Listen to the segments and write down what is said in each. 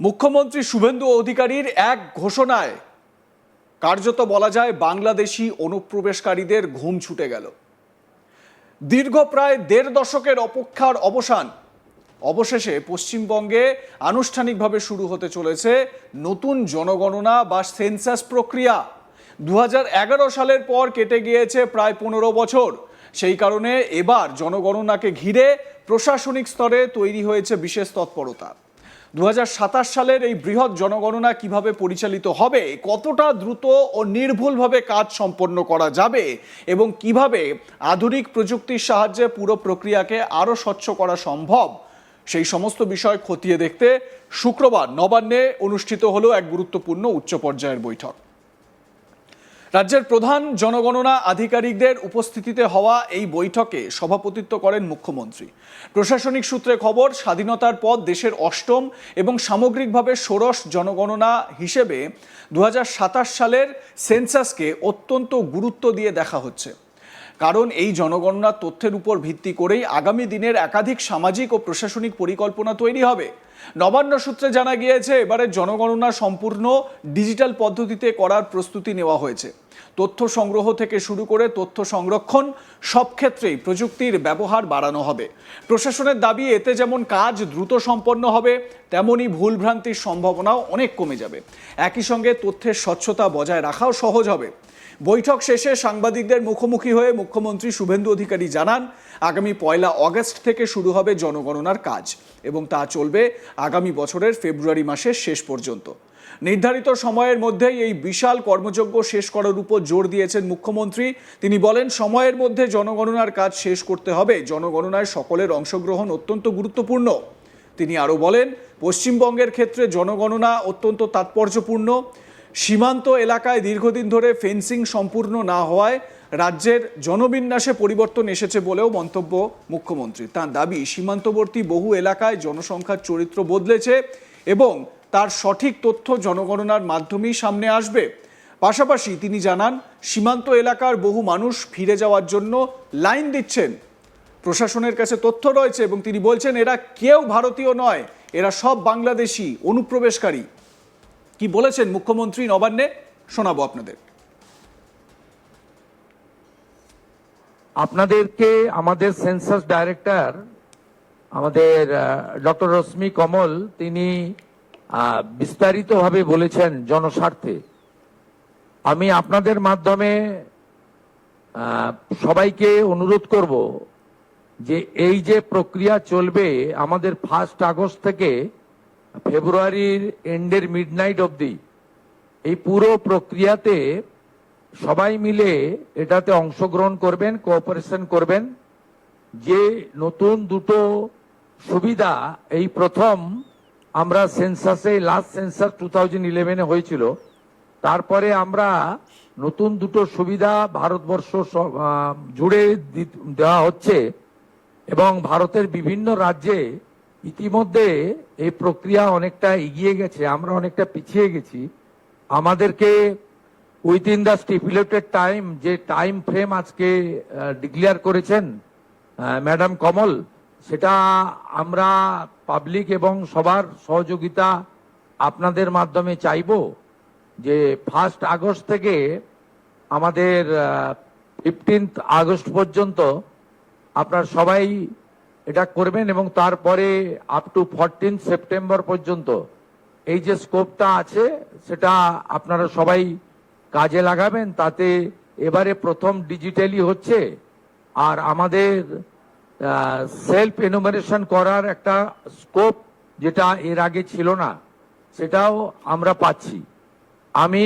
মুখ্যমন্ত্রী শুভেন্দু অধিকারীর এক ঘোষণায় কার্যত বলা যায় বাংলাদেশি অনুপ্রবেশকারীদের ঘুম ছুটে গেল। দীর্ঘ প্রায় ১.৫ দশকের অপেক্ষার অবসান। অবশেষে পশ্চিমবঙ্গে আনুষ্ঠানিকভাবে শুরু হতে চলেছে নতুন জনগণনা বা সেন্সাস প্রক্রিয়া। ২০১১ সালের পর কেটে গিয়েছে প্রায় ১৫ বছর। সেই কারণে এবার জনগণনাকে ঘিরে প্রশাসনিক স্তরে তৈরি হয়েছে বিশেষ তৎপরতা। ২০২৭ সালের এই বৃহৎ জনগণনা কিভাবে পরিচালিত হবে, কতটা দ্রুত ও নির্ভুলভাবে কাজ সম্পন্ন করা যাবে এবং কিভাবে আধুনিক প্রযুক্তির সাহায্যে পুরো প্রক্রিয়াকে আরও স্বচ্ছ করা সম্ভব, সেই সমস্ত বিষয় খতিয়ে দেখতে শুক্রবার নবান্নে অনুষ্ঠিত হলো এক গুরুত্বপূর্ণ উচ্চ পর্যায়ের বৈঠক। রাজ্যের প্রধান জনগণনা আধিকারিকদের উপস্থিতিতে হওয়া এই বৈঠকে সভাপতিত্ব করেন মুখ্যমন্ত্রী। প্রশাসনিক সূত্রে খবর, স্বাধীনতার পর দেশের অষ্টম এবং সামগ্রিকভাবে ষোড়শ জনগণনা হিসেবে ২০২৭ সালের সেন্সাসকে অত্যন্ত গুরুত্ব দিয়ে দেখা হচ্ছে। কারণ এই জনগণনার তথ্যের উপর ভিত্তি করেই আগামী দিনের একাধিক সামাজিক ও প্রশাসনিক পরিকল্পনা তৈরি হবে। নবান্ন সূত্রে জানা গিয়েছে, এবারের জনগণনা সম্পূর্ণ ডিজিটাল পদ্ধতিতে করার প্রস্তুতি নেওয়া হয়েছে। তথ্য সংগ্রহ থেকে শুরু করে তথ্য সংরক্ষণ সব ক্ষেত্রেই প্রযুক্তির ব্যবহার বাড়ানো হবে। প্রশাসনের দাবি, এতে যেমন কাজ দ্রুত সম্পন্ন হবে, তেমনই ভুলভ্রান্তির সম্ভাবনাও অনেক কমে যাবে। একই সঙ্গে তথ্যের স্বচ্ছতা বজায় রাখাও সহজ হবে। বৈঠক শেষে সাংবাদিকদের মুখোমুখি হয়ে মুখ্যমন্ত্রী শুভেন্দু অধিকারী জানান, আগামী ১ আগস্ট থেকে শুরু হবে জনগণনার কাজ এবং তা চলবে আগামী বছরের ফেব্রুয়ারি মাসের শেষ পর্যন্ত। নির্ধারিত সময়ের মধ্যেই এই বিশাল কর্মযজ্ঞ শেষ করার উপর জোর দিয়েছেন মুখ্যমন্ত্রী। তিনি বলেন, সময়ের মধ্যে জনগণনার কাজ শেষ করতে হবে। জনগণনায় সকলের অংশগ্রহণ অত্যন্ত গুরুত্বপূর্ণ। তিনি আরও বলেন, পশ্চিমবঙ্গের ক্ষেত্রে জনগণনা অত্যন্ত তাৎপর্যপূর্ণ। সীমান্ত এলাকায় দীর্ঘদিন ধরে ফেন্সিং সম্পূর্ণ না হওয়ায় রাজ্যের জনবিন্যাসে পরিবর্তন এসেছে বলেও মন্তব্য মুখ্যমন্ত্রী। তার দাবি, সীমান্তবর্তী বহু এলাকায় জনসংখ্যার চরিত্র বদলেছে এবং তার সঠিক তথ্য জনগণনার মাধ্যমেই সামনে আসবে। পাশাপাশি তিনি জানান, সীমান্ত এলাকার বহু মানুষ ফিরে যাওয়ার জন্য লাইন দিচ্ছেন। প্রশাসনের কাছে তথ্য রয়েছে এবং তিনি বলছেন, এরা কেউ ভারতীয় নয়, এরা সব বাংলাদেশি অনুপ্রবেশকারী। কি বলেছেন মুখ্যমন্ত্রী নবান্নে, শোনাবো আপনাদের। আপনাদেরকে আমাদের সেন্সাস ডাইরেক্টর আমাদের ডক্টর রশ্মি কমল তিনি বিস্তারিতভাবে বলেছেন জনস্বার্থে। আমি আপনাদের মাধ্যমে সবাইকে অনুরোধ করব যে এই যে প্রক্রিয়া চলবে আমাদের 1 আগস্ট থেকে ফেব্রুয়ারির এন্ডের মিডনাইট অবধি, এই পুরো প্রক্রিয়াতে সবাই মিলে এটাতে অংশগ্রহণ করবেন, কোঅপারেশন করবেন। যে নতুন দুটো সুবিধা এই প্রথম আমরা সেন্সাসে, লাস্ট সেন্সাস 2011-এ হয়েছিল, তারপরে আমরা নতুন দুটো সুবিধা ভারতবর্ষ জুড়ে দেওয়া হচ্ছে এবং ভারতের বিভিন্ন রাজ্যে ইতিমধ্যে এই প্রক্রিয়া অনেকটা এগিয়ে গেছে, আমরা অনেকটা পিছিয়ে গেছি। আমাদেরকে উইদিন দ্য স্টিপুলেটেড টাইম, যে টাইম ফ্রেম আজকে ডিক্লেয়ার করেছেন ম্যাডাম কমল, সেটা আমরা পাবলিক এবং সবার সহযোগিতা আপনাদের মাধ্যমে চাইব যে 1 আগস্ট থেকে আমাদের 15 আগস্ট পর্যন্ত আপনারা সবাই এটা করবেন এবং তারপরে আপ টু 14 সেপ্টেম্বর পর্যন্ত এই যে স্কোপটা আছে সেটা আপনারা সবাই কাজে লাগাবেন। তাতে এবারে প্রথম ডিজিটালি হচ্ছে, আর আমাদের সেলফ এনুমারেশন করার একটা স্কোপ যেটা এর আগে ছিল না, সেটাও আমরা পাচ্ছি। আমি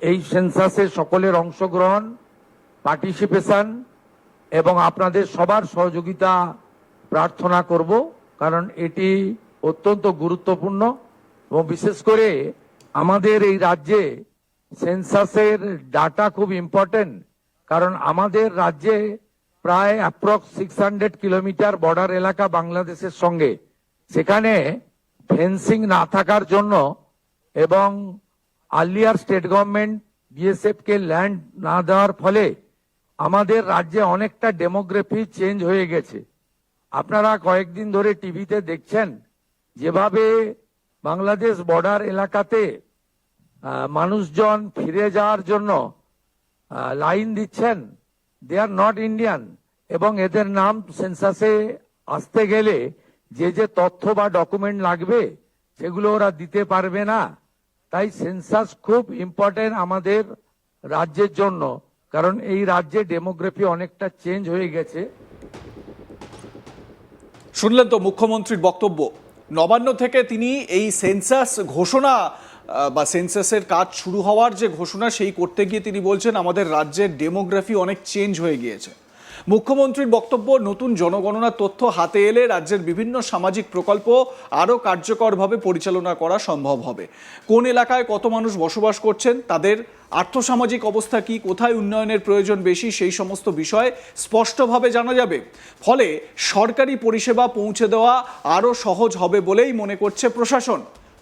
এই সেন্সাসে সকলের অংশগ্রহণ, পার্টিসিপেশন এবং আপনাদের সবার সহযোগিতা প্রার্থনা করব, কারণ এটি অত্যন্ত গুরুত্বপূর্ণ এবং বিশেষ করে আমাদের এই রাজ্যে সেন্সাসের ডাটা খুব ইম্পর্টেন্ট। কারণ আমাদের রাজ্যে প্রায় অ্যাপ্রক্স 600 কিলোমিটার বর্ডার এলাকা বাংলাদেশের সঙ্গে, সেখানে ফেন্সিং না থাকার জন্য এবং আর্লিয়ার স্টেট গভর্নমেন্ট বিএসএফ কে ল্যান্ড না দেওয়ার ফলে আমাদের রাজ্যে অনেকটা ডেমোগ্রাফি চেঞ্জ হয়ে গেছে। আপনারা কয়েকদিন ধরে টিভিতে দেখছেন যেভাবে বাংলাদেশ বর্ডার এলাকাতে মানুষজন ফিরে যাওয়ার জন্য লাইন দিচ্ছেন, দে আর নট ইন্ডিয়ান, এবং এদের নাম সেন্সাসে আসতে গেলে যে যে তথ্য বা ডকুমেন্ট লাগবে সেগুলো ওরা দিতে পারবে না। তাই সেন্সাস খুব ইম্পর্টেন্ট আমাদের রাজ্যের জন্য, কারণ এই রাজ্যে ডেমোগ্রাফি অনেকটা চেঞ্জ হয়ে গেছে। শুনলেন তো মুখ্যমন্ত্রীর বক্তব্য। নবান্ন থেকে তিনি এই সেন্সাস ঘোষণা বা সেন্সাসের কাজ শুরু হওয়ার যে ঘোষণা সেই করতে গিয়ে তিনি বলছেন আমাদের রাজ্যের ডেমোগ্রাফি অনেক চেঞ্জ হয়ে গিয়েছে। মুখ্যমন্ত্রীর বক্তব্য, নতুন জনগণনার তথ্য হাতে এলে রাজ্যের বিভিন্ন সামাজিক প্রকল্প আরও কার্যকরভাবে পরিচালনা করা সম্ভব হবে। কোন এলাকায় কত মানুষ বসবাস করছেন, তাদের আর্থসামাজিক অবস্থা কি, কোথায় উন্নয়নের প্রয়োজন বেশি, সেই সমস্ত বিষয় স্পষ্টভাবে জানা যাবে। ফলে সরকারি পরিষেবা পৌঁছে দেওয়া আরও সহজ হবে বলেই মনে করছে প্রশাসন।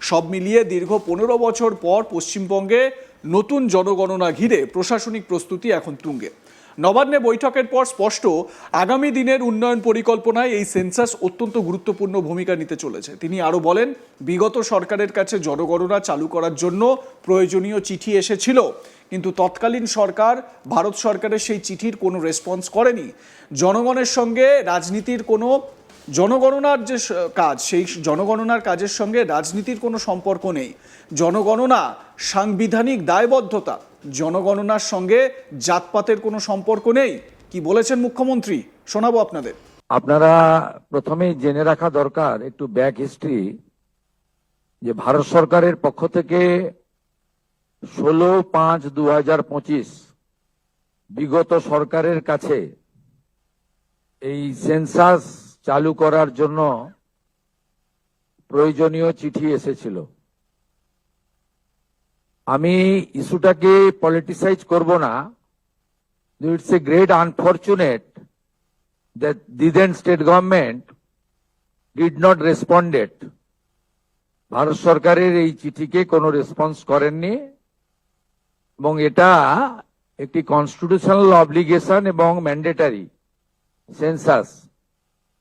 সব মিলিয়ে দীর্ঘ 15 বছর পর পশ্চিমবঙ্গে নতুন জনগণনা ঘিরে প্রশাসনিক প্রস্তুতি এখন তুঙ্গে। নবান্নে বৈঠকের পর স্পষ্ট, আগামী দিনের উন্নয়ন পরিকল্পনায় এই সেন্সাস অত্যন্ত গুরুত্বপূর্ণ ভূমিকা নিতে চলেছে। তিনি আরও বলেন, বিগত সরকারের কাছে জনগণনা চালু করার জন্য প্রয়োজনীয় চিঠি এসেছিল, কিন্তু তৎকালীন সরকার ভারত সরকারের সেই চিঠির কোনো রেসপন্স করেনি। জনগণের সঙ্গে রাজনীতির কোনো, জনগণনার যে কাজ সেই জনগণনার কাজের সঙ্গে রাজনীতির কোনো সম্পর্ক নেই। জনগণনা সাংবিধানিক দায়বদ্ধতা, জনগণনার সঙ্গে জাতপাতের কোনো সম্পর্ক নেই। কি বলেছেন মুখ্যমন্ত্রী শোনাবো আপনাদের। আপনারা প্রথমেই জেনে রাখা দরকার একটু ব্যাক হিস্ট্রি, যে ভারত সরকারের পক্ষ থেকে 16/5/2025 বিগত সরকারের কাছে এই সেন্সাস চালু করার জন্য প্রয়োজনীয় চিঠি এসেছিল। আমি ইস্যুটাকে পলিটিসাইজ করব না। It's a great unfortunate that the then state government did not responded. Bharat সরকারের এই চিঠিকে কোনো রেসপন্স করেননি, এবং এটা একটি কনস্টিটিউশনাল অব্লিগেশন এবং ম্যান্ডেটারি সেন্সাস।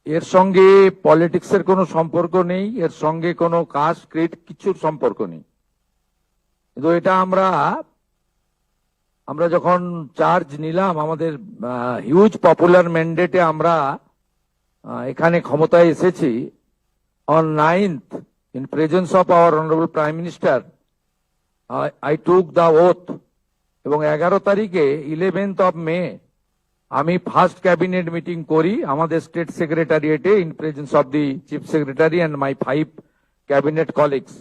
এর সঙ্গে পলিটিক্সের কোনো সম্পর্ক নেই, এর সঙ্গে কোনো কাস্ট ক্রিড কিছুর সম্পর্ক নেই। কিন্তু এটা আমরা যখন চার্জ নিলাম, আমাদের হিউজ পপুলার ম্যান্ডেটে আমরা এখানে ক্ষমতায় এসেছি। On 9th in presence of our honorable prime minister I took the oath, এবং 11 তারিখে 11th of May আমি ফার্স্ট ক্যাবিনেট মিটিং করি আমাদের স্টেট সেক্রেটারিয়েটে in presence of the chief secretary and my 5 cabinet colleagues.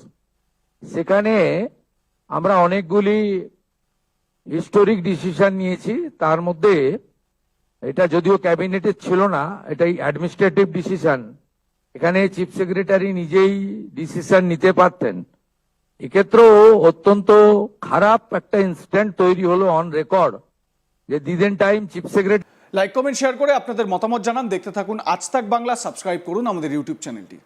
সেখানে আমরা অনেকগুলি হিস্টোরিক ডিসিশন নিয়েছি। তার মধ্যে এটা যদিও ক্যাবিনেটে ছিল না, এটাই অ্যাডমিনিস্ট্রেটিভ ডিসিশন। এখানে চিফ সেক্রেটারি নিজেই ডিসিশন নিতে পারতেন। এক্ষেত্রেও অত্যন্ত খারাপ একটা ইনসিডেন্ট তৈরি হলো অন রেকর্ড, যে the then time chief secretary. Like, comment, share করে আপনাদের মতামত জানান। দেখতে থাকুন আজ তাক বাংলা। সাবস্ক্রাইব করুন আমাদের ইউটিউব চ্যানেলটি।